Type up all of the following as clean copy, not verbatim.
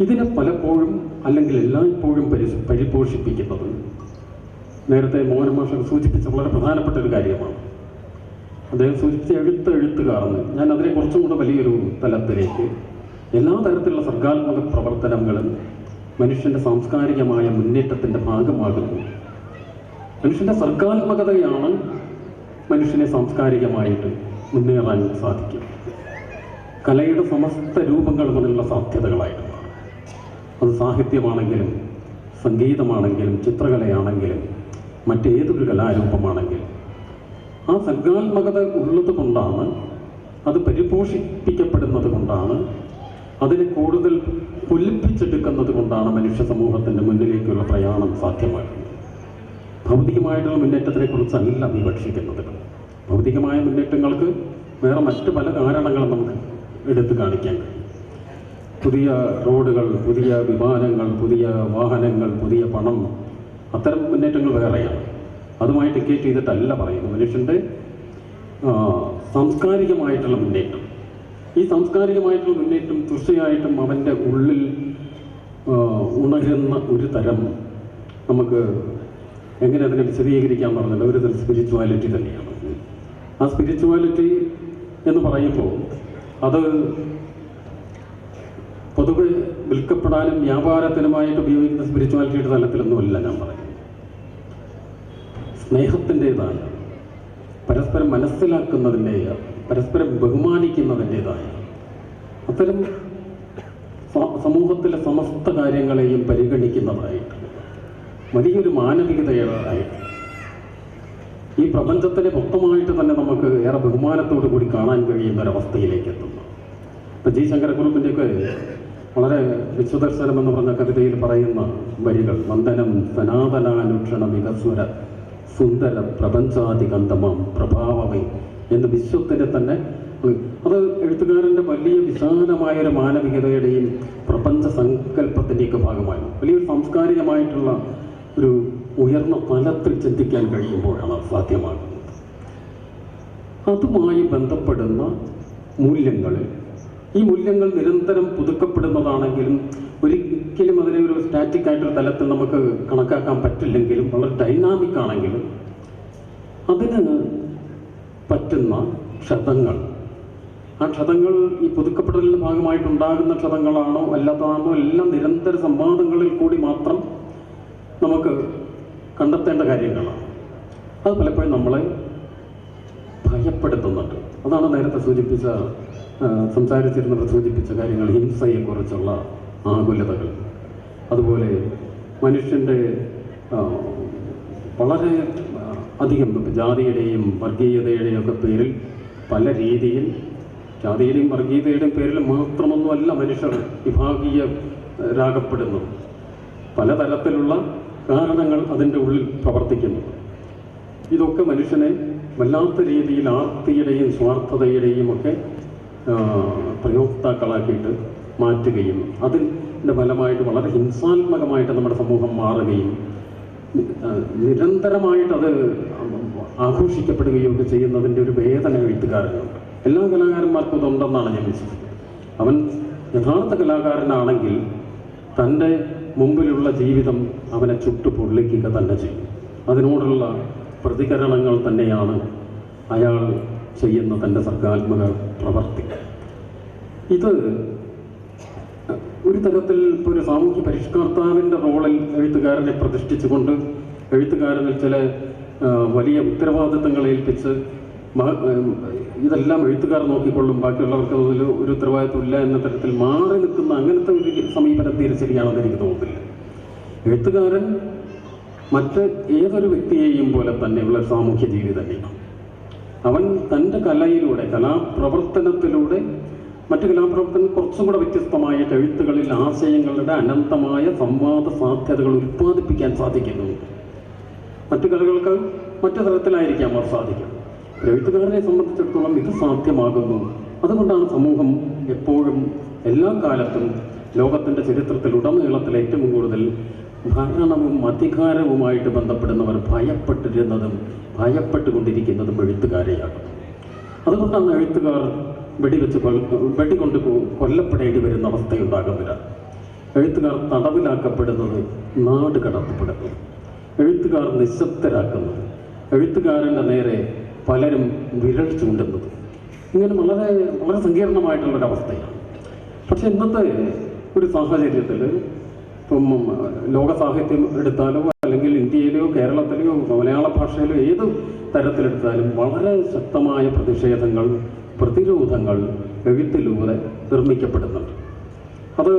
ഇതിനെ പലപ്പോഴും അല്ലെങ്കിൽ എല്ലായ്പ്പോഴും പരിപോഷിപ്പിക്കുന്നത് നേരത്തെ മോഹൻ മാഷ് സൂചിപ്പിച്ച വളരെ പ്രധാനപ്പെട്ട ഒരു കാര്യമാണ്. അദ്ദേഹം സൂചിപ്പിച്ച എഴുത്തുകാർന്ന് ഞാൻ അതിനെ കുറച്ചും കൂടെ വലിയൊരു തലത്തിലേക്ക് എല്ലാ തരത്തിലുള്ള സർഗാത്മക പ്രവർത്തനങ്ങളും മനുഷ്യൻ്റെ സാംസ്കാരികമായ മുന്നേറ്റത്തിൻ്റെ ഭാഗമാകുന്നു. മനുഷ്യൻ്റെ സർഗാത്മകതയാണ് മനുഷ്യനെ സാംസ്കാരികമായിട്ട് മുന്നേറാൻ സാധിക്കും. കലയുടെ സമസ്ത രൂപങ്ങൾ മുതലുള്ള സാധ്യതകളായിട്ട് മാറും. അത് സാഹിത്യമാണെങ്കിലും സംഗീതമാണെങ്കിലും ചിത്രകലയാണെങ്കിലും മറ്റേതൊരു കലാരൂപമാണെങ്കിലും ആ സർഗാത്മകത ഉള്ളത് കൊണ്ടാണ്, അത് പരിപോഷിപ്പിക്കപ്പെടുന്നത് കൊണ്ടാണ്, അതിനെ കൂടുതൽ പൊലിപ്പിച്ചെടുക്കുന്നത് കൊണ്ടാണ് മനുഷ്യ സമൂഹത്തിൻ്റെ മുന്നിലേക്കുള്ള പ്രയാണം സാധ്യമാകുന്നത്. ഭൗതികമായിട്ടുള്ള മുന്നേറ്റത്തിനെ കുറിച്ചല്ല വിവക്ഷിക്കുന്നത്. ഭൗതികമായ മുന്നേറ്റങ്ങൾക്ക് വേറെ മറ്റ് പല കാരണങ്ങളും നമുക്ക് എടുത്തു കാണിക്കാൻ കഴിയും. പുതിയ റോഡുകൾ, പുതിയ വിമാനങ്ങൾ, പുതിയ വാഹനങ്ങൾ, പുതിയ പണം, അത്തരം മുന്നേറ്റങ്ങൾ വേറെയാണ്. അതുമായി ടിക്കറ്റ് ചെയ്തിട്ടല്ല പറയുന്നത്. മനുഷ്യൻ്റെ സാംസ്കാരികമായിട്ടുള്ള മുന്നേറ്റം, ഈ സാംസ്കാരികമായിട്ടുള്ള മുന്നേറ്റം തീർച്ചയായിട്ടും അവൻ്റെ ഉള്ളിൽ ഉണരുന്ന ഒരു തരം, നമുക്ക് എങ്ങനെ അതിനെ വിശദീകരിക്കാൻ പറഞ്ഞത്, ഒരു തരം സ്പിരിച്വാലിറ്റി തന്നെയാണ്. ആ സ്പിരിച്വാലിറ്റി എന്ന് പറയുമ്പോൾ അത് പൊതുവെ വിൽക്കപ്പെടാനും വ്യാപാരത്തിനുമായിട്ട് ഉപയോഗിക്കുന്ന സ്പിരിച്വാലിറ്റിയുടെ തലത്തിലൊന്നുമല്ല ഞാൻ പറയുന്നത്. സ്നേഹത്തിൻ്റെതായ, പരസ്പരം മനസ്സിലാക്കുന്നതിൻ്റെതായ, പരസ്പരം ബഹുമാനിക്കുന്നതിൻ്റെതായ, അത്തരം സമൂഹത്തിലെ സമസ്ത കാര്യങ്ങളെയും പരിഗണിക്കുന്നതായിട്ട് വലിയൊരു മാനവികതയായിട്ട് ഈ പ്രപഞ്ചത്തിനെ മൊത്തമായിട്ട് തന്നെ നമുക്ക് ഏറെ ബഹുമാനത്തോടു കൂടി കാണാൻ കഴിയുന്ന ഒരവസ്ഥയിലേക്ക് എത്തുന്നു. ഇപ്പം ജി ശങ്കരക്കുറുപ്പിൻ്റെയൊക്കെ വളരെ വിശ്വദർശനം എന്ന് പറഞ്ഞ കവിതയിൽ പറയുന്ന വരികൾ, വന്ദനം സനാതനാനുക്ഷണ വികസ്വര സുന്ദര പ്രപഞ്ചാതികന്തമം പ്രഭാവമേ എന്ന് വിശ്വത്തിനെ തന്നെ, അത് എഴുത്തുകാരൻ്റെ വലിയ വിശാലമായൊരു മാനവികതയുടെയും പ്രപഞ്ച സങ്കല്പത്തിൻ്റെയൊക്കെ ഭാഗമായി വലിയൊരു സാംസ്കാരികമായിട്ടുള്ള ഒരു ഉയർന്ന തലത്തിൽ ചിന്തിക്കാൻ കഴിയുമ്പോഴാണ് അത് സാധ്യമാകുന്നത്. അതുമായി ബന്ധപ്പെടുന്ന മൂല്യങ്ങളിൽ, ഈ മൂല്യങ്ങൾ നിരന്തരം പുതുക്കപ്പെടുന്നതാണെങ്കിലും ഒരിക്കലും അതിനെ ഒരു സ്റ്റാറ്റിക് ആയിട്ടൊരു തലത്തിൽ നമുക്ക് കണക്കാക്കാൻ പറ്റില്ലെങ്കിലും വളരെ ഡൈനാമിക് ആണെങ്കിലും അതിന് പറ്റുന്ന ക്ഷതങ്ങൾ, ആ ക്ഷതങ്ങൾ ഈ പുതുക്കപ്പെടലിൻ്റെ ഭാഗമായിട്ടുണ്ടാകുന്ന ക്ഷതങ്ങളാണോ അല്ലാത്തതാണോ എല്ലാം നിരന്തര സംവാദങ്ങളിൽ കൂടി മാത്രം നമുക്ക് കണ്ടെത്തേണ്ട കാര്യങ്ങളാണ്. അത് പലപ്പോഴും നമ്മളെ ഭയപ്പെടുത്തുന്നുണ്ട്. അതാണ് നേരത്തെ സംസാരിച്ചിരുന്നവർ സൂചിപ്പിച്ച കാര്യങ്ങൾ, ഹിംസയെക്കുറിച്ചുള്ള ആകുലതകൾ, അതുപോലെ മനുഷ്യൻ്റെ വളരെ അധികം ജാതിയുടെയും വർഗീയതയുടെയും ഒക്കെ പേരിൽ പല രീതിയിൽ, ജാതിയുടെയും വർഗീയതയുടെയും പേരിൽ മാത്രമൊന്നുമല്ല മനുഷ്യർ വിഭാഗീയരാകപ്പെടുന്നു. പലതരത്തിലുള്ള കാരണങ്ങൾ അതിൻ്റെ ഉള്ളിൽ പ്രവർത്തിക്കുന്നു. ഇതൊക്കെ മനുഷ്യനെ വല്ലാത്ത രീതിയിൽ ആർത്തിയുടെയും സ്വാർത്ഥതയുടെയും ഒക്കെ പ്രയോക്താക്കളാക്കിയിട്ട് മാറ്റുകയും അതിൻ്റെ ഫലമായിട്ട് വളരെ ഹിംസാത്മകമായിട്ട് നമ്മുടെ സമൂഹം മാറുകയും നിരന്തരമായിട്ടത് ആഘോഷിക്കപ്പെടുകയും ഒക്കെ ചെയ്യുന്നതിൻ്റെ ഒരു വേദന എഴുത്തുകാരനുണ്ട്. എല്ലാ കലാകാരന്മാർക്കും ഇതുണ്ടെന്നാണ് ഞാൻ വിശ്വസിക്കുന്നത്. അവൻ യഥാർത്ഥ കലാകാരനാണെങ്കിൽ തൻ്റെ മുമ്പിലുള്ള ജീവിതം അവനെ ചുട്ടു പൊള്ളിക്കുക തന്നെ ചെയ്യും. അതിനോടുള്ള പ്രതികരണങ്ങൾ തന്നെയാണ് അയാൾ ചെയ്യുന്ന തൻ്റെ സർഗാത്മക പ്രവർത്തി. ഇത് ഒരു തരത്തിൽ ഇപ്പോൾ ഒരു സാമൂഹ്യ പരിഷ്കർത്താവിൻ്റെ റോളിൽ എഴുത്തുകാരനെ പ്രതിഷ്ഠിച്ചുകൊണ്ട് എഴുത്തുകാരനിൽ ചില വലിയ ഉത്തരവാദിത്തങ്ങൾ ഏൽപ്പിച്ച് ഇതെല്ലാം എഴുത്തുകാർ നോക്കിക്കൊള്ളും, ബാക്കിയുള്ളവർക്ക് അതിൽ ഒരു ഉത്തരവാദിത്വം ഇല്ല എന്ന തരത്തിൽ മാറി നിൽക്കുന്ന അങ്ങനത്തെ ഒരു സമീപനം തീരെ ശരിയാണെന്ന് എനിക്ക് തോന്നുന്നില്ല. എഴുത്തുകാരൻ മറ്റ് ഏതൊരു വ്യക്തിയെയും പോലെ തന്നെയുള്ള സാമൂഹ്യ ജീവി തന്നെയാണ്. അവൻ തൻ്റെ കലയിലൂടെ, കലാപ്രവർത്തനത്തിലൂടെ, മറ്റ് കലാപ്രവർത്തനം കുറച്ചും കൂടെ വ്യത്യസ്തമായിട്ട് എഴുത്തുകളിൽ ആശയങ്ങളുടെ അനന്തമായ സംവാദ സാധ്യതകൾ ഉൽപ്പാദിപ്പിക്കാൻ സാധിക്കുന്നു. മറ്റു കലകൾക്ക് മറ്റു തരത്തിലായിരിക്കാം അവർ സാധിക്കും. എഴുത്തുകാരനെ സംബന്ധിച്ചിടത്തോളം ഇത് സാധ്യമാകുന്നു. അതുകൊണ്ടാണ് സമൂഹം എപ്പോഴും എല്ലാ കാലത്തും ലോകത്തിൻ്റെ ചരിത്രത്തിലുടനീളത്തിൽ ഏറ്റവും കൂടുതൽ ഭരണവും അധികാരവുമായിട്ട് ബന്ധപ്പെടുന്നവർ ഭയപ്പെട്ടുകൊണ്ടിരിക്കുന്നതും എഴുത്തുകാരെയാകുന്നു. അതുകൊണ്ടാണ് എഴുത്തുകാർ വെടികൊണ്ട് കൊല്ലപ്പെടേണ്ടി വരുന്ന അവസ്ഥയുണ്ടാകുന്നില്ല. എഴുത്തുകാർ തടവിലാക്കപ്പെടുന്നത്, നാട് കടത്തപ്പെടുന്നത്, എഴുത്തുകാർ നിശബ്ദരാക്കുന്നത്, എഴുത്തുകാരൻ്റെ നേരെ പലരും വിരൽ ചൂണ്ടുന്നത്, ഇങ്ങനെ വളരെ വളരെ സങ്കീർണമായിട്ടുള്ളൊരവസ്ഥയാണ്. പക്ഷെ ഇന്നത്തെ ഒരു സാഹചര്യത്തിൽ ഇപ്പം ലോക സാഹിത്യം എടുത്താലോ അല്ലെങ്കിൽ ഇന്ത്യയിലെയോ കേരളത്തിലെയോ മലയാള ഭാഷയിലോ ഏത് തരത്തിലെടുത്താലും വളരെ ശക്തമായ പ്രതിഷേധങ്ങൾ, പ്രതിരോധങ്ങൾ എഴുത്തിലൂടെ നിർമ്മിക്കപ്പെടുന്നുണ്ട്. അത്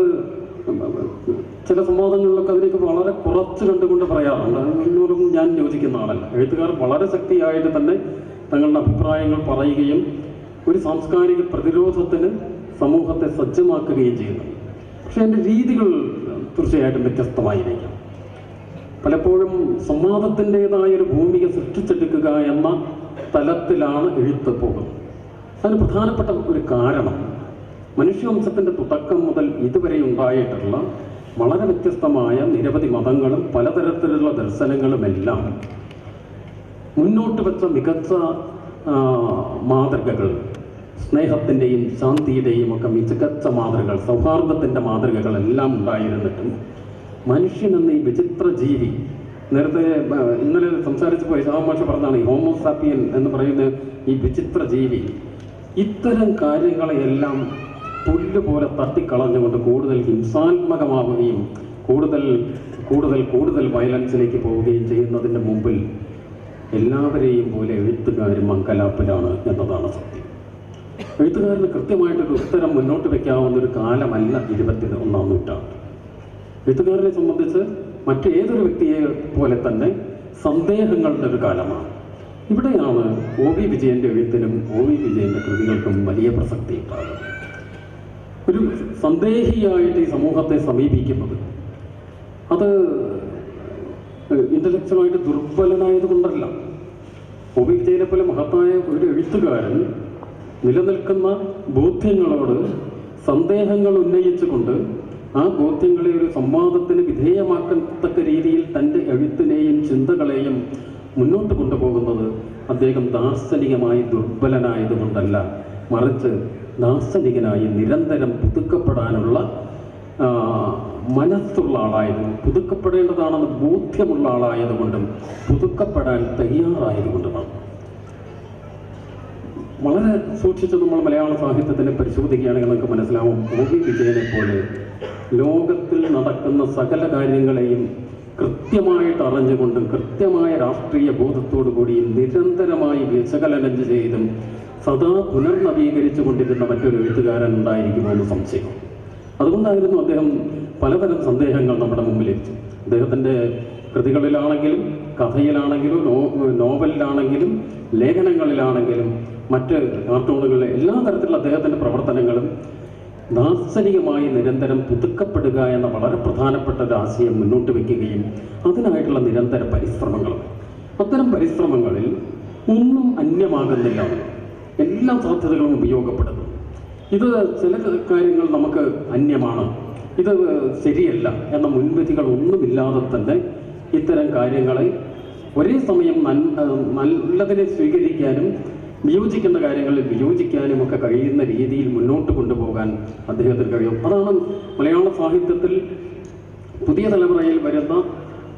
ചില സംവാദങ്ങളിലൊക്കെ അതിലേക്ക് വളരെ കുറച്ച് കണ്ടുകൊണ്ട് പറയാറുണ്ട്. അതിനോടും ഞാൻ യോജിക്കുന്ന ആളല്ല. എഴുത്തുകാർ വളരെ ശക്തിയായിട്ട് തന്നെ തങ്ങളുടെ അഭിപ്രായങ്ങൾ പറയുകയും ഒരു സാംസ്കാരിക പ്രതിരോധത്തിന് സമൂഹത്തെ സജ്ജമാക്കുകയും ചെയ്യുന്നു. പക്ഷെ അതിൻ്റെ രീതികൾ തീർച്ചയായിട്ടും വ്യത്യസ്തമായിരിക്കാം. പലപ്പോഴും സംവാദത്തിൻ്റെതായൊരു ഭൂമിക സൃഷ്ടിച്ചെടുക്കുക എന്ന തലത്തിലാണ് എഴുത്ത് പോകുന്നത്. അതിന് പ്രധാനപ്പെട്ട ഒരു കാരണം മനുഷ്യവംശത്തിൻ്റെ തുടക്കം മുതൽ ഇതുവരെ ഉണ്ടായിട്ടുള്ള വളരെ വ്യത്യസ്തമായ നിരവധി മതങ്ങളും പലതരത്തിലുള്ള ദർശനങ്ങളുമെല്ലാം മുന്നോട്ട് വെച്ച മികച്ച മാതൃകകൾ, സ്നേഹത്തിൻ്റെയും ശാന്തിയുടെയും ഒക്കെ മികച്ച മാതൃകകൾ, സൗഹാർദ്ദത്തിൻ്റെ മാതൃകകളെല്ലാം ഉണ്ടായിരുന്നിട്ടും മനുഷ്യനെന്ന ഈ വിചിത്ര ജീവി, നേരത്തെ ഇന്നലെ സംസാരിച്ചു പോയ ശാമാഷ പറഞ്ഞാണ് ഈ ഹോമോസാപ്പിയൻ എന്ന് പറയുന്ന ഈ വിചിത്ര ജീവി ഇത്തരം കാര്യങ്ങളെയെല്ലാം പുല്ലുപോലെ തട്ടിക്കളഞ്ഞുകൊണ്ട് കൂടുതൽ ഹിംസാത്മകമാവുകയും കൂടുതൽ കൂടുതൽ കൂടുതൽ വയലൻസിലേക്ക് പോവുകയും ചെയ്യുന്നതിൻ്റെ മുമ്പിൽ എല്ലാവരെയും പോലെ എഴുത്തുകാരും അങ്കലാപ്പിലാണ് എന്നതാണ് സത്യം. എഴുത്തുകാരന് കൃത്യമായിട്ടൊരു ഉത്തരം മുന്നോട്ട് വയ്ക്കാവുന്നൊരു കാലമല്ല 21-ാം നൂറ്റാണ്ട്. എഴുത്തുകാരനെ സംബന്ധിച്ച് മറ്റേതൊരു വ്യക്തിയെ പോലെ തന്നെ സന്ദേഹങ്ങളുടെ ഒരു കാലമാണ്. ഇവിടെയാണ് ഒ വി വിജയൻ്റെ എഴുത്തിനും ഒ വി വിജയൻ്റെ കൃതികൾക്കും വലിയ പ്രസക്തി ഉണ്ടാകുന്നത്. ഒരു സന്ദേഹിയായിട്ട് ഈ സമൂഹത്തെ സമീപിക്കുന്നത് അത് ഇൻ്റലക്ച്വലായിട്ട് ദുർബലനായത് കൊണ്ടല്ല. ഒ വി വിജയനെ പോലെ മഹത്തായ ഒരു എഴുത്തുകാരൻ നിലനിൽക്കുന്ന ബോധ്യങ്ങളോട് സന്ദേഹങ്ങൾ ഉന്നയിച്ചുകൊണ്ട് ആ ബോധ്യങ്ങളെ ഒരു സംവാദത്തിന് വിധേയമാക്കത്തക്ക രീതിയിൽ തൻ്റെ എഴുത്തിനെയും ചിന്തകളെയും മുന്നോട്ട് കൊണ്ടുപോകുന്നത് അദ്ദേഹം ദാർശനികമായി ദുർബലനായതുകൊണ്ടല്ല, മറിച്ച് ദാർശനികനായി നിരന്തരം പുതുക്കപ്പെടാനുള്ള മനസ്സുള്ള ആളായതും പുതുക്കപ്പെടേണ്ടതാണെന്ന് ബോധ്യമുള്ള ആളായതുകൊണ്ടും പുതുക്കപ്പെടാൻ തയ്യാറായതുകൊണ്ടുമാണ്. വളരെ സൂക്ഷിച്ച് നമ്മൾ മലയാള സാഹിത്യത്തിനെ പരിശോധിക്കുകയാണെങ്കിൽ നമുക്ക് മനസ്സിലാവും, ഒ വി വിജയനെ പോലെ ലോകത്തിൽ നടക്കുന്ന സകല കാര്യങ്ങളെയും കൃത്യമായിട്ട് അറിഞ്ഞുകൊണ്ടും കൃത്യമായ രാഷ്ട്രീയ ബോധത്തോടു കൂടിയും നിരന്തരമായി വിശകലനം ചെയ്തും സദാ പുനർനവീകരിച്ചു കൊണ്ടിരുന്ന മറ്റൊരു എഴുത്തുകാരൻ ഉണ്ടായിരിക്കുമോ എന്ന് സംശയം. അതുകൊണ്ടായിരുന്നു അദ്ദേഹം പലതരം സന്ദേഹങ്ങൾ നമ്മുടെ മുമ്പിലെത്തിച്ചു. അദ്ദേഹത്തിൻ്റെ കൃതികളിലാണെങ്കിലും കഥയിലാണെങ്കിലും നോവലിലാണെങ്കിലും ലേഖനങ്ങളിലാണെങ്കിലും മറ്റ് കാർട്ടൂണുകളിലെ എല്ലാ തരത്തിലുള്ള അദ്ദേഹത്തിൻ്റെ പ്രവർത്തനങ്ങളും ദാർശനികമായി നിരന്തരം പുതുക്കപ്പെടുക എന്ന വളരെ പ്രധാനപ്പെട്ട ഒരു ആശയം മുന്നോട്ട് വയ്ക്കുകയും അതിനായിട്ടുള്ള നിരന്തര പരിശ്രമങ്ങളും, അത്തരം പരിശ്രമങ്ങളിൽ ഒന്നും അന്യമാകുന്നില്ല, എല്ലാ സാധ്യതകളും ഉപയോഗപ്പെടുന്നു. ഇത് ചില കാര്യങ്ങൾ നമുക്ക് അന്യമാണ്, ഇത് ശരിയല്ല എന്ന മുൻവിധികൾ ഒന്നുമില്ലാതെ തന്നെ ഇത്തരം കാര്യങ്ങളെ ഒരേ സമയം നല്ലതിനെ സ്വീകരിക്കാനും വിയോജിക്കുന്ന കാര്യങ്ങളിൽ വിയോജിക്കാനും ഒക്കെ കഴിയുന്ന രീതിയിൽ മുന്നോട്ട് കൊണ്ടുപോകാൻ അദ്ദേഹത്തിന് കഴിയും. അതാണ് മലയാള സാഹിത്യത്തിൽ പുതിയ തലമുറയിൽ വരുന്ന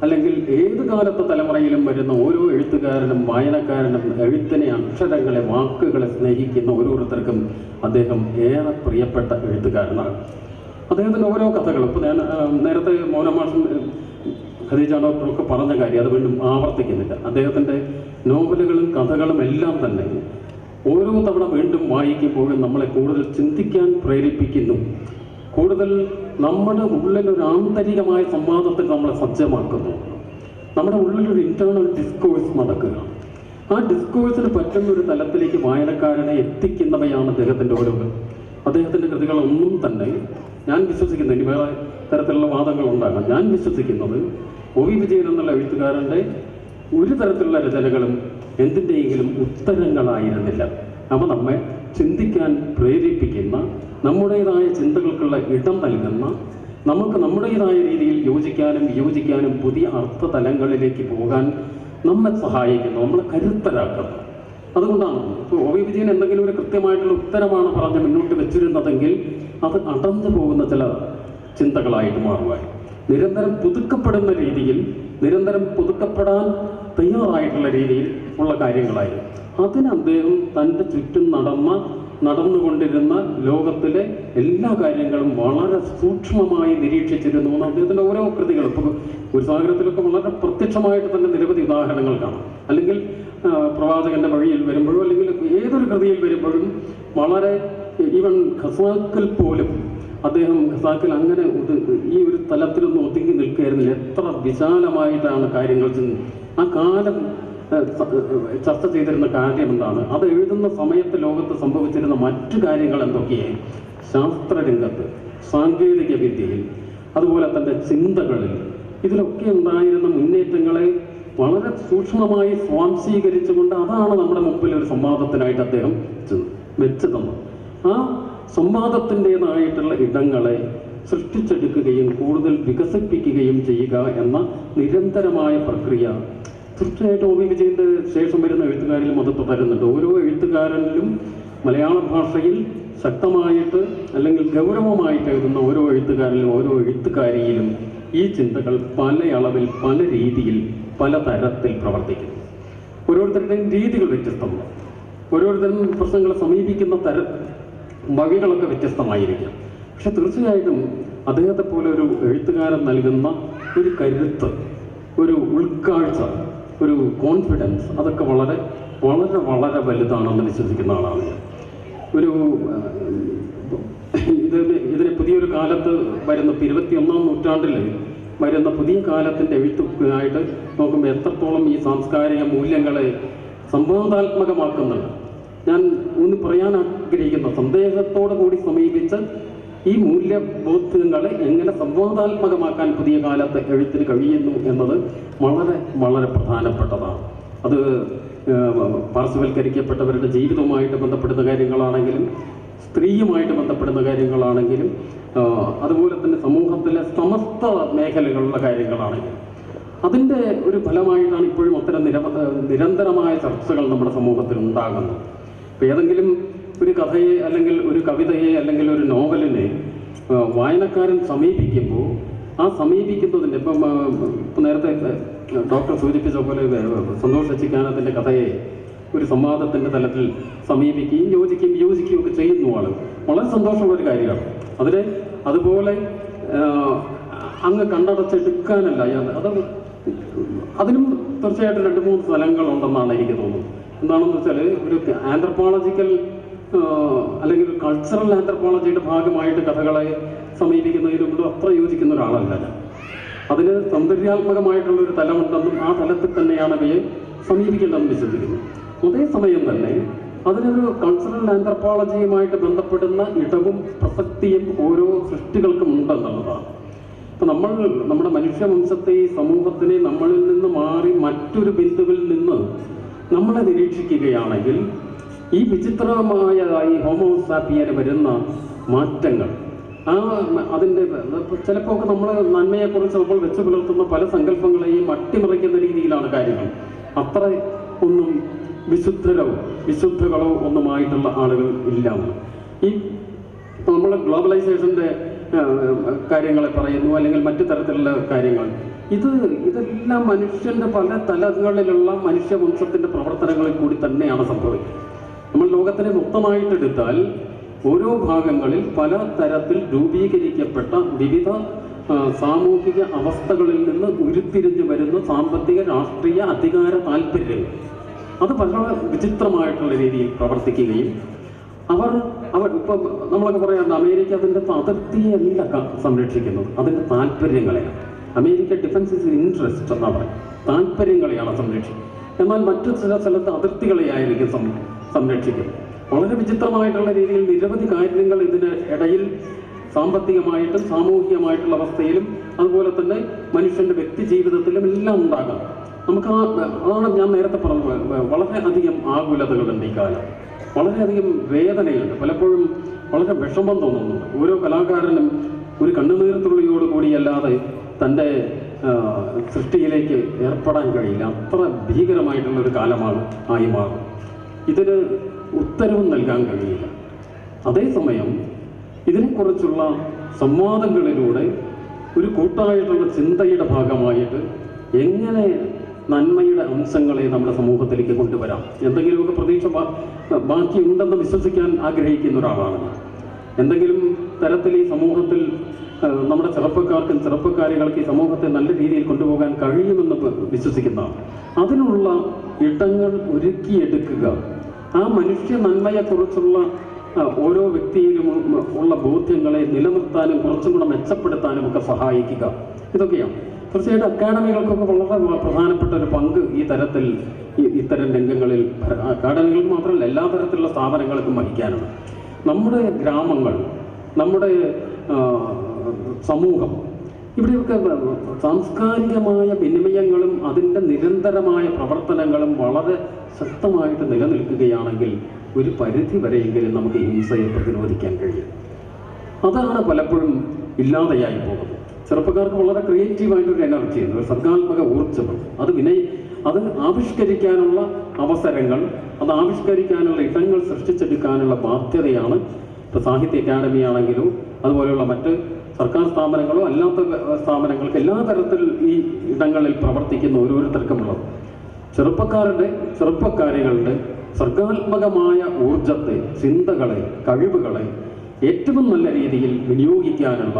അല്ലെങ്കിൽ ഏത് കാലത്തെ തലമുറയിലും വരുന്ന ഓരോ എഴുത്തുകാരനും വായനക്കാരനും എഴുത്തിനെ, അക്ഷരങ്ങളെ, വാക്കുകളെ സ്നേഹിക്കുന്ന ഓരോരുത്തർക്കും അദ്ദേഹം ഏറെ പ്രിയപ്പെട്ട എഴുത്തുകാരനാണ്. അദ്ദേഹത്തിൻ്റെ ഓരോ കഥകളും ഇപ്പോൾ ഞാൻ നേരത്തെ മൗനമാഷൻ ഖദീജ ഡോക്ടറൊക്കെ പറഞ്ഞ കാര്യം അത് വീണ്ടും ആവർത്തിക്കുന്നില്ല. അദ്ദേഹത്തിൻ്റെ നോവലുകളും കഥകളും എല്ലാം തന്നെ ഓരോ തവണ വീണ്ടും വായിക്കുമ്പോഴും നമ്മളെ കൂടുതൽ ചിന്തിക്കാൻ പ്രേരിപ്പിക്കുന്നു, കൂടുതൽ നമ്മുടെ ഉള്ളിലൊരു ആന്തരികമായ സംവാദത്തിൽ നമ്മളെ സജ്ജമാക്കുന്നു. നമ്മുടെ ഉള്ളിലൊരു ഇൻറ്റേർണൽ ഡിസ്കോഴ്സ് നടക്കുക. ആ ഡിസ്കോഴ്സിന് പറ്റുന്ന ഒരു തലത്തിലേക്ക് വായനക്കാരനെ എത്തിക്കുന്നവയാണ് അദ്ദേഹത്തിൻ്റെ കൃതികളൊന്നും തന്നെ ഞാൻ വിശ്വസിക്കുന്നത്, ഇനി വേറെ തരത്തിലുള്ള വാദങ്ങൾ ഉണ്ടാകാം, ഞാൻ വിശ്വസിക്കുന്നത് ഒ വി വിജയൻ എന്നുള്ള എഴുത്തുകാരൻ്റെ ഒരു തരത്തിലുള്ള രചനകളും എന്തിൻ്റെയെങ്കിലും ഉത്തരങ്ങളായിരുന്നില്ല. അവ നമ്മെ ചിന്തിക്കാൻ പ്രേരിപ്പിക്കുന്ന, നമ്മുടേതായ ചിന്തകൾക്കുള്ള ഇടം നൽകുന്ന, നമുക്ക് നമ്മുടേതായ രീതിയിൽ യോജിക്കാനും വിയോജിക്കാനും പുതിയ അർത്ഥതലങ്ങളിലേക്ക് പോകാൻ നമ്മെ സഹായിക്കുന്നു, നമ്മളെ കരുത്തരാക്കുന്നു. അതുകൊണ്ടാണ് ഇപ്പോൾ ഒ വി വിജയൻ എന്തെങ്കിലും ഒരു കൃത്യമായിട്ടുള്ള ഉത്തരമാണ് പറഞ്ഞ് മുന്നോട്ട് വെച്ചിരുന്നതെങ്കിൽ അത് അടഞ്ഞു പോകുന്ന ചില ചിന്തകളായിട്ട് മാറുവാൻ, നിരന്തരം പുതുക്കപ്പെടുന്ന രീതിയിൽ, നിരന്തരം പുതുക്കപ്പെടാൻ തയ്യാറായിട്ടുള്ള രീതിയിൽ ഉള്ള കാര്യങ്ങളായിരുന്നു. അതിന് അദ്ദേഹം തൻ്റെ ചുറ്റും നടന്നുകൊണ്ടിരുന്ന ലോകത്തിലെ എല്ലാ കാര്യങ്ങളും വളരെ സൂക്ഷ്മമായി നിരീക്ഷിച്ചിരുന്നു എന്ന് അദ്ദേഹത്തിൻ്റെ ഓരോ കൃതികളും. ഇപ്പോൾ ഗുരുസാഗരത്തിലൊക്കെ വളരെ പ്രത്യക്ഷമായിട്ട് തന്നെ നിരവധി ഉദാഹരണങ്ങൾ കാണാം. അല്ലെങ്കിൽ പ്രവാചകന്റെ വഴിയിൽ വരുമ്പോഴും അല്ലെങ്കിൽ ഏതൊരു കൃതിയിൽ വരുമ്പോഴും വളരെ, ഈവൻ ഖസാക്കിൽ പോലും ഖസാക്കിൽ അങ്ങനെ ഈ ഒരു തലത്തിലൊന്നും ഒതുങ്ങി നിൽക്കുകയായിരുന്നില്ല. എത്ര വിശാലമായിട്ടാണ് കാര്യങ്ങൾ ആ കാലം ചർച്ച ചെയ്തിരുന്ന കാര്യം എന്താണ്, അത് എഴുതുന്ന സമയത്ത് ലോകത്ത് സംഭവിച്ചിരുന്ന മറ്റു കാര്യങ്ങൾ എന്തൊക്കെയായി, ശാസ്ത്രരംഗത്ത്, സാങ്കേതിക വിദ്യയിൽ, അതുപോലെ തന്നെ ചിന്തകളിൽ, ഇതിലൊക്കെ ഉണ്ടായിരുന്ന മുന്നേറ്റങ്ങളെ വളരെ സൂക്ഷ്മമായി സ്വാംശീകരിച്ചുകൊണ്ട് അതാണ് നമ്മുടെ മുമ്പിൽ ഒരു സംവാദത്തിനായിട്ട് അദ്ദേഹം വെച്ചു തന്നത്. ആ സംവാദത്തിൻ്റെതായിട്ടുള്ള ഇടങ്ങളെ സൃഷ്ടിച്ചെടുക്കുകയും കൂടുതൽ വികസിപ്പിക്കുകയും ചെയ്യുക എന്ന നിരന്തരമായ പ്രക്രിയ തീർച്ചയായിട്ടും ഒ വി വിജയൻ്റെ ശേഷം വരുന്ന എഴുത്തുകാരിലും അത് തുടരുന്നുണ്ട്. ഓരോ എഴുത്തുകാരനിലും മലയാള ഭാഷയിൽ ശക്തമായിട്ട് അല്ലെങ്കിൽ ഗൗരവമായിട്ട് എഴുതുന്ന ഓരോ എഴുത്തുകാരനിലും ഓരോ എഴുത്തുകാരിയിലും ഈ ചിന്തകൾ പല അളവിൽ, പല രീതിയിൽ, പല തരത്തിൽ പ്രവർത്തിക്കുന്നു. ഓരോരുത്തരുടെയും രീതികൾ വ്യത്യസ്തമാണ്. ഓരോരുത്തരും പ്രശ്നങ്ങളെ സമീപിക്കുന്ന വഴികളൊക്കെ വ്യത്യസ്തമായിരിക്കാം. പക്ഷെ തീർച്ചയായിട്ടും അദ്ദേഹത്തെ പോലെ ഒരു എഴുത്തുകാരൻ നൽകുന്ന ഒരു കരുത്ത്, ഒരു ഉൾക്കാഴ്ച, ഒരു കോൺഫിഡൻസ്, അതൊക്കെ വളരെ വളരെ വളരെ വലുതാണെന്ന് വിശ്വസിക്കുന്ന ആളാണ് ഞാൻ. ഇതിന് പുതിയൊരു കാലത്ത് വരുന്ന 21ാം നൂറ്റാണ്ടിൽ വരുന്ന പുതിയ കാലത്തിൻ്റെ എഴുത്തുകായിട്ട് നോക്കുമ്പോൾ എത്രത്തോളം ഈ സാംസ്കാരിക മൂല്യങ്ങളെ സംവാദാത്മകമാക്കുന്നുണ്ട്. ഞാൻ ഒന്ന് പറയാൻ ആഗ്രഹിക്കുന്ന, സന്ദേഹത്തോടു കൂടി സമീപിച്ച് ഈ മൂല്യബോധങ്ങളെ എങ്ങനെ സംവാദാത്മകമാക്കാൻ പുതിയ കാലത്ത് എഴുത്തിന് കഴിയുന്നു എന്നത് വളരെ വളരെ പ്രധാനപ്പെട്ടതാണ്. അത് പാർശ്വവൽക്കരിക്കപ്പെട്ടവരുടെ ജീവിതവുമായിട്ട് ബന്ധപ്പെടുന്ന കാര്യങ്ങളാണെങ്കിലും, സ്ത്രീയുമായിട്ട് ബന്ധപ്പെടുന്ന കാര്യങ്ങളാണെങ്കിലും, അതുപോലെ തന്നെ സമൂഹത്തിലെ സമസ്ത മേഖലകളിലുള്ള കാര്യങ്ങളാണെങ്കിലും, അതിൻ്റെ ഒരു ഫലമായിട്ടാണ് ഇപ്പോഴും അത്തരം നിരന്തരമായ ചർച്ചകൾ നമ്മുടെ സമൂഹത്തിൽ ഉണ്ടാകുന്നത്. ഇപ്പോൾ ഏതെങ്കിലും ഒരു കഥയെ അല്ലെങ്കിൽ ഒരു കവിതയെ അല്ലെങ്കിൽ ഒരു നോവലിനെ വായനക്കാരൻ സമീപിക്കുമ്പോൾ ആ സമീപിക്കുന്നതിൻ്റെ ഇപ്പം നേരത്തെ ഡോക്ടർ സൂചിപ്പിച്ച പോലെ സന്തോഷ് ശശികാനത്തിൻ്റെ കഥയെ ഒരു സംവാദത്തിൻ്റെ തലത്തിൽ സമീപിക്കുകയും യോജിക്കുകയും ഒക്കെ ചെയ്യുന്നു ആളുകൾ. വളരെ സന്തോഷമുള്ളൊരു കാര്യമാണ്. അതുപോലെ അങ്ങ് കണ്ടടച്ചെടുക്കാനല്ല, അതിനും തീർച്ചയായിട്ടും 2-3 സ്ഥലങ്ങളുണ്ടെന്നാണ് എനിക്ക് തോന്നുന്നത്. എന്താണെന്ന് വെച്ചാൽ ഒരു ആന്ത്രപ്പോളജിക്കൽ അല്ലെങ്കിൽ ഒരു കൾച്ചറൽ ആന്ത്രപ്പോളജിയുടെ ഭാഗമായിട്ട് കഥകളെ സമീപിക്കുന്നതിനോട് അത്ര യോജിക്കുന്ന ഒരാളല്ല ഞാൻ. അതിന് സൗന്ദര്യാത്മകമായിട്ടുള്ളൊരു തലമുണ്ടെന്നും ആ തലത്തിൽ തന്നെയാണ് അവയെ സമീപിക്കേണ്ടതെന്ന് വിശ്വസിക്കുന്നു. അതേസമയം തന്നെ അതിനൊരു കൾച്ചറൽ ആന്ത്രപ്പോളജിയുമായിട്ട് ബന്ധപ്പെടുന്ന ഇടവും പ്രസക്തിയും ഓരോ സൃഷ്ടികൾക്കും ഉണ്ടെന്നുള്ളതാണ്. ഇപ്പം നമ്മുടെ മനുഷ്യവംശത്തെ, ഈ സമൂഹത്തിനെ നമ്മളിൽ നിന്ന് മാറി മറ്റൊരു ബിന്ദുവിൽ നിന്ന് നമ്മളെ നിരീക്ഷിക്കുകയാണെങ്കിൽ ഈ വിചിത്രമായ ഈ ഹോമോസാപ്പിയന് വരുന്ന മാറ്റങ്ങൾ, അതിൻ്റെ ചിലപ്പോൾ ഒക്കെ നമ്മൾ നന്മയെക്കുറിച്ച് നമ്മൾ വെച്ചു പുലർത്തുന്ന പല സങ്കല്പങ്ങളെയും അട്ടിമറിക്കുന്ന രീതിയിലാണ് കാര്യങ്ങൾ. അത്ര ഒന്നും വിശുദ്ധകളോ ഒന്നുമായിട്ടുള്ള ആളുകൾ ഇല്ല. ഈ നമ്മൾ ഗ്ലോബലൈസേഷൻ്റെ കാര്യങ്ങളെ പറയുന്നു, അല്ലെങ്കിൽ മറ്റു തരത്തിലുള്ള കാര്യങ്ങൾ, ഇതെല്ലാം മനുഷ്യൻ്റെ പല തലങ്ങളിലുള്ള മനുഷ്യവംശത്തിൻ്റെ പ്രവർത്തനങ്ങളിൽ കൂടി തന്നെയാണ് സംഭവിക്കുന്നത്. നമ്മൾ ലോകത്തിനെ മൊത്തമായിട്ടെടുത്താൽ ഓരോ ഭാഗങ്ങളിൽ പല തരത്തിൽ രൂപീകരിക്കപ്പെട്ട വിവിധ സാമൂഹിക അവസ്ഥകളിൽ നിന്ന് ഉരുത്തിരിഞ്ഞു വരുന്ന സാമ്പത്തിക, രാഷ്ട്രീയ, അധികാര താല്പര്യങ്ങൾ അത് പല വിചിത്രമായിട്ടുള്ള രീതിയിൽ പ്രവർത്തിക്കുകയും അവർ ഇപ്പം നമ്മളൊക്കെ പറയാറുണ്ട്, അമേരിക്ക അതിൻ്റെ അതിർത്തിയല്ല സംരക്ഷിക്കുന്നത്, അതിൻ്റെ താല്പര്യങ്ങളെയാണ്. അമേരിക്ക ഡിഫൻസ് ഇൻട്രസ്റ്റ് എന്നാണ് പറയുന്നത്, താല്പര്യങ്ങളെയാണ് സംരക്ഷിക്കുന്നത്. എന്നാൽ മറ്റു ചില സ്ഥലത്ത് അതിർത്തികളെയായിരിക്കും സംരക്ഷിക്കുന്നത്. വളരെ വിചിത്രമായിട്ടുള്ള രീതിയിൽ നിരവധി കാര്യങ്ങൾ ഇതിന് ഇടയിൽ സാമ്പത്തികമായിട്ടും സാമൂഹികമായിട്ടുള്ള അവസ്ഥയിലും അതുപോലെ തന്നെ മനുഷ്യൻ്റെ വ്യക്തി ജീവിതത്തിലും എല്ലാം ഉണ്ടാകാം. നമുക്ക് അതാണ് ഞാൻ നേരത്തെ പറഞ്ഞത്, വളരെയധികം ആകുലതകളുണ്ട് ഈ കാലം, വളരെയധികം വേദനയുണ്ട്, പലപ്പോഴും വളരെ വിഷമം തോന്നുന്നുണ്ട്. ഓരോ കലാകാരനും ഒരു കണ്ണുനീർത്തുള്ളിയോടുകൂടിയല്ലാതെ തൻ്റെ സൃഷ്ടിയിലേക്ക് ഏർപ്പെടാൻ കഴിയില്ല. അത്ര ഭീകരമായിട്ടുള്ളൊരു കാലമാണ് ആയി മാറും. ഇതിന് ഉത്തരവും നൽകാൻ കഴിയില്ല. അതേസമയം ഇതിനെക്കുറിച്ചുള്ള സംവാദങ്ങളിലൂടെ ഒരു കൂട്ടായിട്ടുള്ള ചിന്തയുടെ ഭാഗമായിട്ട് എങ്ങനെ നന്മയുടെ അംശങ്ങളെ നമ്മുടെ സമൂഹത്തിലേക്ക് കൊണ്ടുവരാം. എന്തെങ്കിലുമൊക്കെ പ്രതീക്ഷ ബാക്കിയുണ്ടെന്ന് വിശ്വസിക്കാൻ ആഗ്രഹിക്കുന്ന ഒരാളാണ് ഞാൻ. എന്തെങ്കിലും തരത്തിൽ ഈ സമൂഹത്തിൽ നമ്മുടെ ചെറുപ്പക്കാർക്കും ചെറുപ്പക്കാരികൾക്ക് ഈ സമൂഹത്തെ നല്ല രീതിയിൽ കൊണ്ടുപോകാൻ കഴിയുമെന്ന് വിശ്വസിക്കുന്ന അതിനുള്ള ഇടങ്ങൾ ഒരുക്കിയെടുക്കുക, ആ മനുഷ്യ നന്മയെക്കുറിച്ചുള്ള ഓരോ വ്യക്തിയിലും ഉള്ള ബോധ്യങ്ങളെ നിലനിർത്താനും കുറച്ചും കൂടെ മെച്ചപ്പെടുത്താനും ഒക്കെ സഹായിക്കുക, ഇതൊക്കെയാണ്. തീർച്ചയായിട്ടും അക്കാഡമികൾക്കൊക്കെ വളരെ പ്രധാനപ്പെട്ട ഒരു പങ്ക് ഈ തരത്തിൽ ഇത്തരം രംഗങ്ങളിൽ അക്കാഡമികൾക്ക് മാത്രമല്ല എല്ലാ തരത്തിലുള്ള സ്ഥാപനങ്ങൾക്കും വഹിക്കാനാണ്. നമ്മുടെ ഗ്രാമങ്ങൾ, നമ്മുടെ സമൂഹം, ഇവിടെയൊക്കെ സാംസ്കാരികമായ വിനിമയങ്ങളും അതിൻ്റെ നിരന്തരമായ പ്രവർത്തനങ്ങളും വളരെ ശക്തമായിട്ട് നിലനിൽക്കുകയാണെങ്കിൽ ഒരു പരിധി വരെയെങ്കിലും നമുക്ക് ഹിംസയെ പ്രതിരോധിക്കാൻ കഴിയും. അതാണ് പലപ്പോഴും ഇല്ലാതെയായി പോകുന്നത്. ചെറുപ്പക്കാർക്ക് വളരെ ക്രിയേറ്റീവായിട്ടൊരു എനർജിയുണ്ട്, ഒരു സർഗാത്മക ഊർജ്ജം. അത് ആവിഷ്കരിക്കാനുള്ള അവസരങ്ങൾ, അത് ആവിഷ്കരിക്കാനുള്ള ഇടങ്ങൾ സൃഷ്ടിച്ചെടുക്കാനുള്ള ബാധ്യതയാണ് ഇപ്പോൾ സാഹിത്യ അക്കാദമി ആണെങ്കിലും അതുപോലെയുള്ള മറ്റ് സർക്കാർ സ്ഥാപനങ്ങളോ അല്ലാത്ത സ്ഥാപനങ്ങൾക്ക് എല്ലാ തരത്തിൽ ഈ ഇടങ്ങളിൽ പ്രവർത്തിക്കുന്ന ഓരോരുത്തർക്കുമുള്ളത്. ചെറുപ്പക്കാരികളുടെ സർഗാത്മകമായ ഊർജത്തെ, ചിന്തകളെ, കഴിവുകളെ ഏറ്റവും നല്ല രീതിയിൽ വിനിയോഗിക്കാനുള്ള,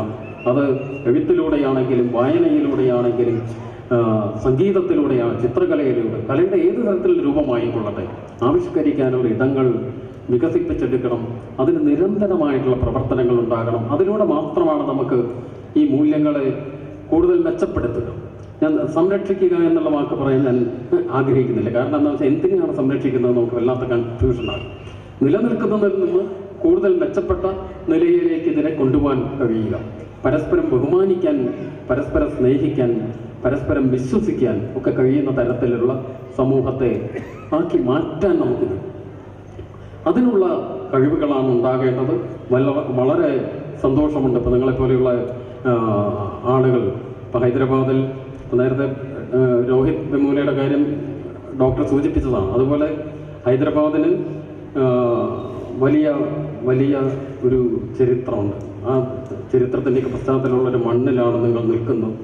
അത് എഴുത്തിലൂടെയാണെങ്കിലും വായനയിലൂടെയാണെങ്കിലും സംഗീതത്തിലൂടെയാണ്, ചിത്രകലയിലൂടെ, കലയുടെ ഏത് തരത്തിൽ രൂപമായിക്കൊള്ളട്ടെ, ആവിഷ്കരിക്കാനുള്ള ഇടങ്ങൾ വികസിപ്പിച്ചെടുക്കണം. അതിന് നിരന്തരമായിട്ടുള്ള പ്രവർത്തനങ്ങൾ ഉണ്ടാകണം. അതിലൂടെ മാത്രമാണ് നമുക്ക് ഈ മൂല്യങ്ങളെ കൂടുതൽ മെച്ചപ്പെടുത്തുക. ഞാൻ സംരക്ഷിക്കുക എന്നുള്ള വാക്ക് പറയാൻ ഞാൻ ആഗ്രഹിക്കുന്നില്ല. കാരണം എന്താ വെച്ചാൽ എന്തിനാണ് സംരക്ഷിക്കുന്നത് നമുക്ക് വല്ലാത്ത കൺഫ്യൂഷനാണ്. നിലനിൽക്കുന്നതിൽ നിന്ന് കൂടുതൽ മെച്ചപ്പെട്ട നിലയിലേക്ക് ഇതിനെ കൊണ്ടുപോകാൻ കഴിയുക, പരസ്പരം ബഹുമാനിക്കാൻ, പരസ്പരം സ്നേഹിക്കാൻ, പരസ്പരം വിശ്വസിക്കാൻ ഒക്കെ കഴിയുന്ന തരത്തിലുള്ള സമൂഹത്തെ ആക്കി മാറ്റാൻ നമുക്ക് അതിനുള്ള കഴിവുകളാണ് ഉണ്ടാകേണ്ടത്. വളരെ സന്തോഷമുണ്ട്. ഇപ്പോൾ നിങ്ങളെപ്പോലെയുള്ള ആളുകൾ ഇപ്പോൾ ഹൈദരാബാദിൽ നേരത്തെ രോഹിത് വെമുലയുടെ കാര്യം ഡോക്ടർ സൂചിപ്പിച്ചതാണ്. അതുപോലെ ഹൈദരാബാദിന് വലിയ ഒരു ചരിത്രമുണ്ട്. ആ ചരിത്രത്തിൻ്റെയൊക്കെ പശ്ചാത്തലമുള്ളൊരു മണ്ണിലാണ് നിങ്ങൾ നിൽക്കുന്നത്.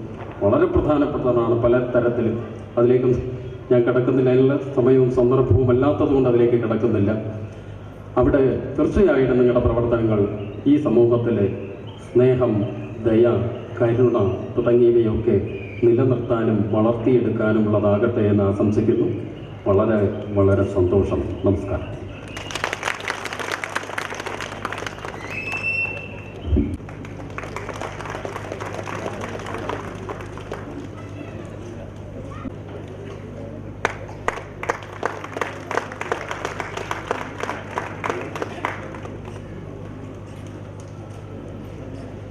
വളരെ പ്രധാനപ്പെട്ടതാണ് പല തരത്തിലും. അതിലേക്കും ഞാൻ കിടക്കുന്നില്ല, അതിനുള്ള സമയവും സന്ദർഭവും അല്ലാത്തതുകൊണ്ട് അതിലേക്ക് കിടക്കുന്നില്ല. അവിടെ തീർച്ചയായിട്ടും നിങ്ങളുടെ പ്രവർത്തനങ്ങൾ ഈ സമൂഹത്തിലെ സ്നേഹം, ദയ, കരുണ തുടങ്ങിയവയൊക്കെ നിലനിർത്താനും വളർത്തിയെടുക്കാനുമുള്ളതാകട്ടെ എന്ന് ആശംസിക്കുന്നു. വളരെ വളരെ സന്തോഷം. നമസ്കാരം.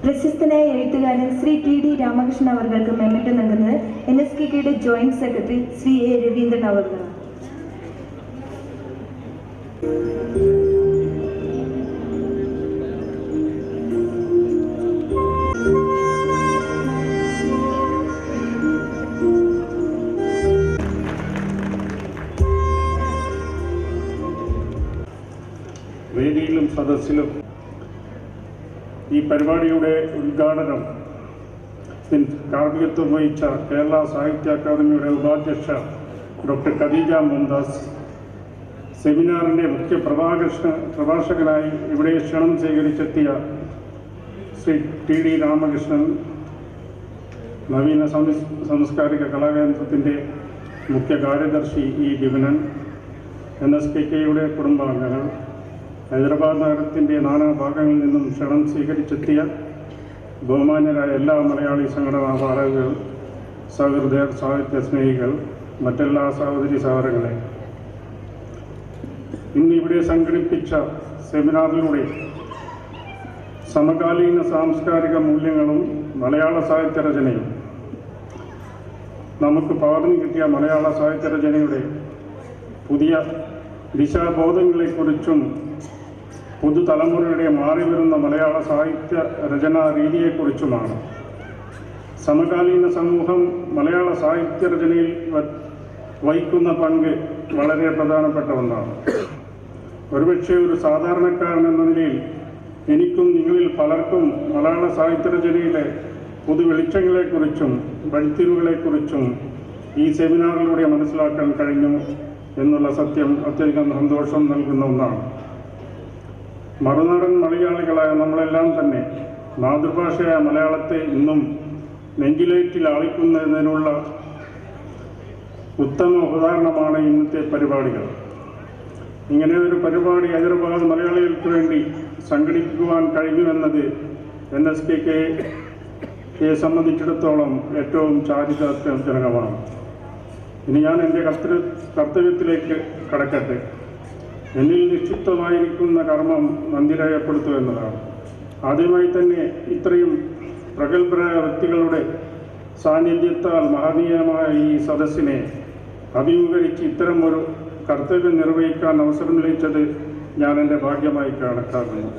പ്രശസ്തനായ എഴുത്തുകാരൻ ശ്രീ ടി.ഡി. രാമകൃഷ്ണൻ അവർക്ക് മെമ്മന്റോ നൽകുന്നത് NSKKയുടെ joint secretary Shri A. Raveendran അവർക്ക്. വേദിയിലും സദസ്സിലും ഈ പരിപാടിയുടെ ഉദ്ഘാടനം കാർമ്മികത്വം വഹിച്ച കേരള സാഹിത്യ അക്കാദമിയുടെ ഉപാധ്യക്ഷ ഡോക്ടർ ഖദീജ മുംതാസ്, സെമിനാറിൻ്റെ മുഖ്യ പ്രഭാഷകനായി ഇവിടെ ക്ഷണം സ്വീകരിച്ചെത്തിയ ശ്രീ ടി.ഡി. രാമകൃഷ്ണൻ, നവീന സാംസ്കാരിക കലാകേന്ദ്രത്തിൻ്റെ മുഖ്യ കാര്യദർശി E. വിപിനൻ, NSKKയുടെ കുടുംബാംഗങ്ങൾ, ഹൈദരാബാദ് നഗരത്തിൻ്റെ നാനാഭാഗങ്ങളിൽ നിന്നും ക്ഷണം സ്വീകരിച്ചെത്തിയ ബഹുമാന്യരായ എല്ലാ മലയാളി സംഘടനാ ഭാരവാഹികൾ, സഹൃദയർ, സാഹിത്യ സ്നേഹികൾ, മറ്റെല്ലാ സഹോദരി സഹോദരങ്ങളെ, ഇന്നിവിടെ സംഘടിപ്പിച്ച സെമിനാറിലൂടെ സമകാലീന സാംസ്കാരിക മൂല്യങ്ങളും മലയാള സാഹിത്യ രചനയും, നമുക്ക് പകർന്നു കിട്ടിയ മലയാള സാഹിത്യ രചനയുടെ പുതിയ ദിശാബോധങ്ങളെക്കുറിച്ചും പുതുതലമുറയുടെ മാറിവരുന്ന മലയാള സാഹിത്യ രചനാ രീതിയെക്കുറിച്ചുമാണ്. സമകാലീന സമൂഹം മലയാള സാഹിത്യ രചനയിൽ വഹിക്കുന്ന പങ്ക് വളരെ പ്രധാനപ്പെട്ട ഒന്നാണ്. ഒരുപക്ഷെ ഒരു സാധാരണക്കാരൻ എന്ന നിലയിൽ എനിക്കും നിങ്ങളിൽ പലർക്കും മലയാള സാഹിത്യരചനയിലെ പുതുവെളിച്ചങ്ങളെക്കുറിച്ചും വഴിത്തിരിവുകളെക്കുറിച്ചും ഈ സെമിനാറിലൂടെ മനസ്സിലാക്കാൻ കഴിഞ്ഞു എന്നുള്ള സത്യം അത്യധികം സന്തോഷം നൽകുന്ന ഒന്നാണ്. മറുനാടൻ മലയാളികളായ നമ്മളെല്ലാം തന്നെ മാതൃഭാഷയായ മലയാളത്തെ ഇന്നും നെഞ്ചിലേറ്റിൽ ആളിക്കുന്നതിനുള്ള ഉത്തമ ഉദാഹരണമാണ് ഇന്നത്തെ പരിപാടികൾ. ഇങ്ങനെ ഒരു പരിപാടി ഹൈദരാബാദ് മലയാളികൾക്ക് വേണ്ടി സംഘടിപ്പിക്കുവാൻ കഴിഞ്ഞുവെന്നത് NSKKയെ സംബന്ധിച്ചിടത്തോളം ഏറ്റവും ചാരിതാർത്ഥ്യജനകമാണ്. ഇനി ഞാൻ എൻ്റെ കർത്തവ്യത്തിലേക്ക് കടക്കട്ടെ. എന്നിൽ നിക്ഷിപ്തമായിരിക്കുന്ന കർമ്മം നന്ദി എന്നതാണ്. ആദ്യമായി തന്നെ ഇത്രയും പ്രഗത്ഭരായ വ്യക്തികളുടെ സാന്നിധ്യത്താൽ മഹനീയമായ ഈ സദസ്സിനെ അഭിമുഖീകരിച്ച് ഇത്തരം ഒരു കർത്തവ്യം നിർവഹിക്കാൻ അവസരം ലഭിച്ചത് ഞാൻ എൻ്റെ ഭാഗ്യമായി കണക്കാക്കുന്നു.